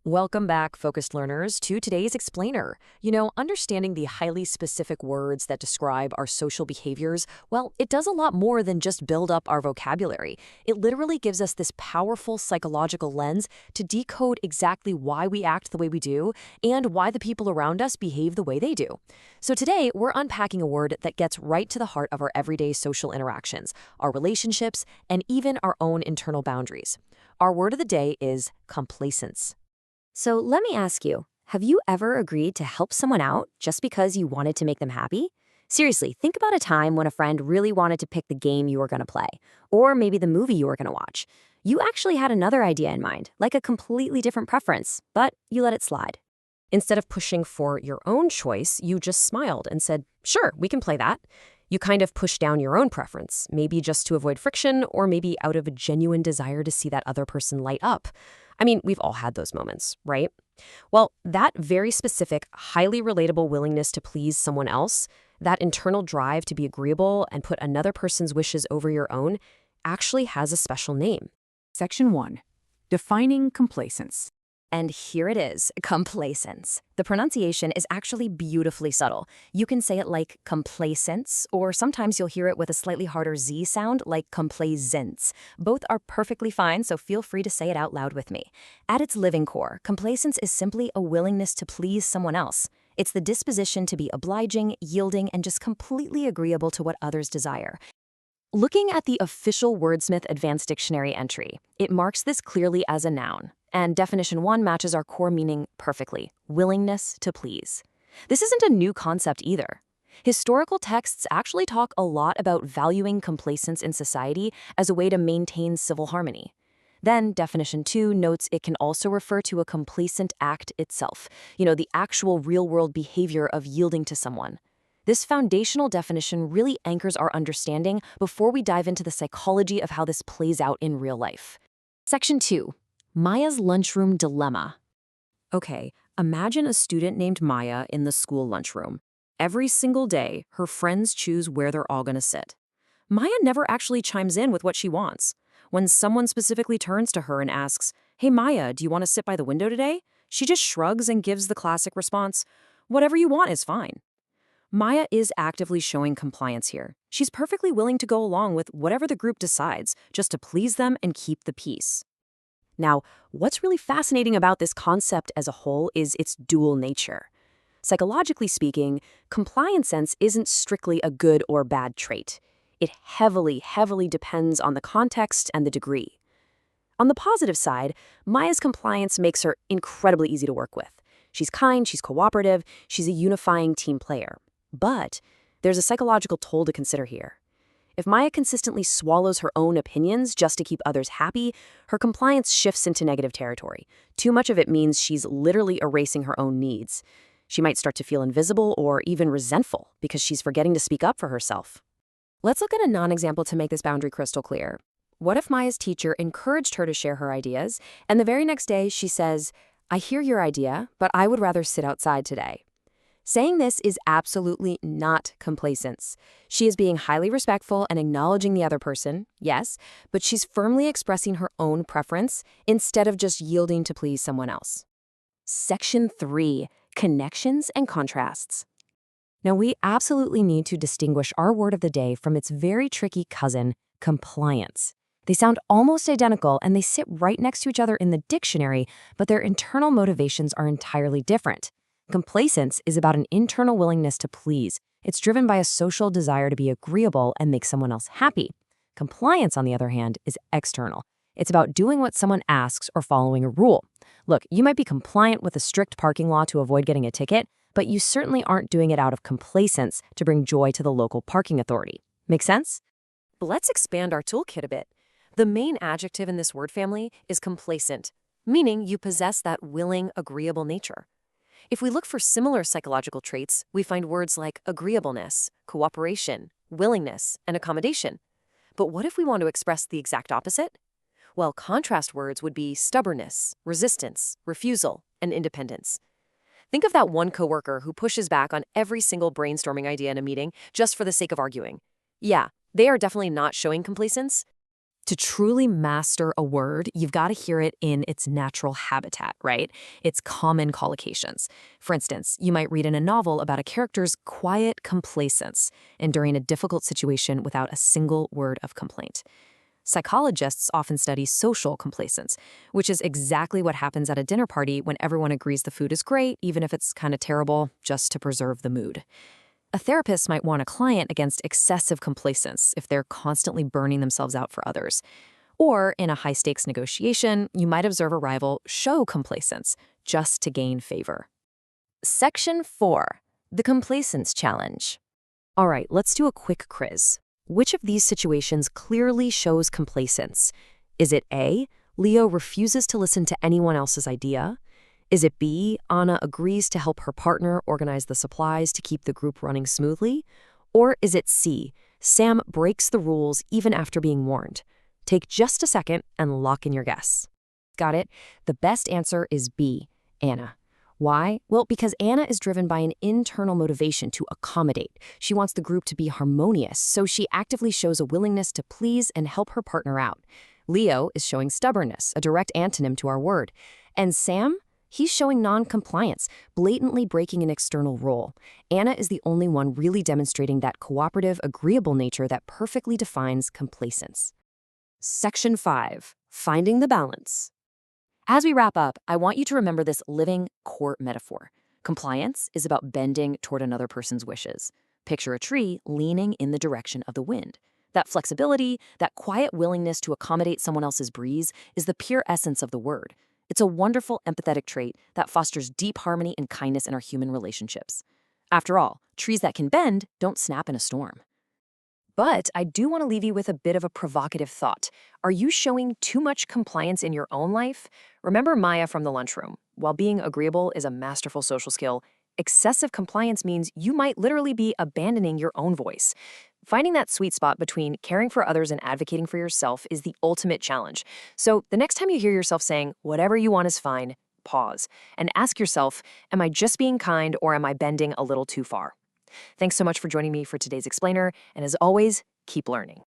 Welcome back, focused learners, to today's explainer. Understanding the highly specific words that describe our social behaviors, well, it does a lot more than just build up our vocabulary. It literally gives us this powerful psychological lens to decode exactly why we act the way we do and why the people around us behave the way they do. So today, we're unpacking a word that gets right to the heart of our everyday social interactions, our relationships, and even our own internal boundaries. Our word of the day is complaisance. So let me ask you, have you ever agreed to help someone out just because you wanted to make them happy? Seriously, think about a time when a friend really wanted to pick the game you were going to play, or maybe the movie you were going to watch. You actually had another idea in mind, like a completely different preference, but you let it slide. Instead of pushing for your own choice, you just smiled and said, "Sure, we can play that." You kind of pushed down your own preference, maybe just to avoid friction, or maybe out of a genuine desire to see that other person light up. I mean, we've all had those moments, right? Well, that very specific, highly relatable willingness to please someone else, that internal drive to be agreeable and put another person's wishes over your own, actually has a special name. Section 1. Defining complaisance. And here it is, complaisance. The pronunciation is actually beautifully subtle. You can say it like complaisance, or sometimes you'll hear it with a slightly harder Z sound like complaisance. Both are perfectly fine, so feel free to say it out loud with me. At its living core, complaisance is simply a willingness to please someone else. It's the disposition to be obliging, yielding, and just completely agreeable to what others desire. Looking at the official Wordsmyth Advanced Dictionary entry, it marks this clearly as a noun. And definition 1 matches our core meaning perfectly: willingness to please. This isn't a new concept either. Historical texts actually talk a lot about valuing complaisance in society as a way to maintain civil harmony. Then definition 2 notes it can also refer to a complacent act itself, the actual real-world behavior of yielding to someone. This foundational definition really anchors our understanding before we dive into the psychology of how this plays out in real life. Section 2. Maya's lunchroom dilemma. Okay, imagine a student named Maya in the school lunchroom. Every single day, her friends choose where they're all going to sit. Maya never actually chimes in with what she wants. When someone specifically turns to her and asks, "Hey Maya, do you want to sit by the window today?" she just shrugs and gives the classic response, "Whatever you want is fine." Maya is actively showing compliance here. She's perfectly willing to go along with whatever the group decides, just to please them and keep the peace. Now, what's really fascinating about this concept as a whole is its dual nature. Psychologically speaking, compliance isn't strictly a good or bad trait. It heavily depends on the context and the degree. On the positive side, Maya's compliance makes her incredibly easy to work with. She's kind, she's cooperative, she's a unifying team player. But there's a psychological toll to consider here. If Maya consistently swallows her own opinions just to keep others happy, her compliance shifts into negative territory. Too much of it means she's literally erasing her own needs. She might start to feel invisible or even resentful because she's forgetting to speak up for herself. Let's look at a non-example to make this boundary crystal clear. What if Maya's teacher encouraged her to share her ideas, and the very next day she says, "I hear your idea, but I would rather sit outside today"? Saying this is absolutely not complaisance. She is being highly respectful and acknowledging the other person, yes, but she's firmly expressing her own preference instead of just yielding to please someone else. Section 3. Connections and contrasts. Now, we absolutely need to distinguish our word of the day from its very tricky cousin, compliance. They sound almost identical and they sit right next to each other in the dictionary, but their internal motivations are entirely different. Complaisance is about an internal willingness to please. It's driven by a social desire to be agreeable and make someone else happy. Compliance, on the other hand, is external. It's about doing what someone asks or following a rule. Look, you might be compliant with a strict parking law to avoid getting a ticket, but you certainly aren't doing it out of complacence to bring joy to the local parking authority. Make sense? Let's expand our toolkit a bit. The main adjective in this word family is complacent, meaning you possess that willing, agreeable nature. If we look for similar psychological traits, we find words like agreeableness, cooperation, willingness, and accommodation. But what if we want to express the exact opposite? Well, contrast words would be stubbornness, resistance, refusal, and independence. Think of that one coworker who pushes back on every single brainstorming idea in a meeting just for the sake of arguing. Yeah, they are definitely not showing complacence. To truly master a word, you've got to hear it in its natural habitat, right? Its common collocations. For instance, you might read in a novel about a character's quiet complaisance, enduring a difficult situation without a single word of complaint. Psychologists often study social complacence, which is exactly what happens at a dinner party when everyone agrees the food is great, even if it's kind of terrible, just to preserve the mood. A therapist might warn a client against excessive complacence if they're constantly burning themselves out for others. Or in a high-stakes negotiation, you might observe a rival show complacence just to gain favor. Section 4. The Complaisance Challenge. All right, let's do a quick quiz. Which of these situations clearly shows complacence? Is it A, Leo refuses to listen to anyone else's idea? Is it B, Anna agrees to help her partner organize the supplies to keep the group running smoothly? Or is it C, Sam breaks the rules even after being warned? Take just a second and lock in your guess. Got it? The best answer is B, Anna. Why? Well, because Anna is driven by an internal motivation to accommodate. She wants the group to be harmonious, so she actively shows a willingness to please and help her partner out. Leo is showing stubbornness, a direct antonym to our word. And Sam? He's showing non-compliance, blatantly breaking an external role. Anna is the only one really demonstrating that cooperative, agreeable nature that perfectly defines complacence. Section 5. Finding the balance. As we wrap up, I want you to remember this living court metaphor. Compliance is about bending toward another person's wishes. Picture a tree leaning in the direction of the wind. That flexibility, that quiet willingness to accommodate someone else's breeze is the pure essence of the word. It's a wonderful empathetic trait that fosters deep harmony and kindness in our human relationships. After all, trees that can bend don't snap in a storm. But I do want to leave you with a bit of a provocative thought. Are you showing too much compliance in your own life? Remember Maya from the lunchroom. While being agreeable is a masterful social skill, excessive compliance means you might literally be abandoning your own voice. Finding that sweet spot between caring for others and advocating for yourself is the ultimate challenge. So the next time you hear yourself saying, whatever you want is fine, pause and ask yourself, am I just being kind or am I bending a little too far? Thanks so much for joining me for today's explainer, and as always, keep learning.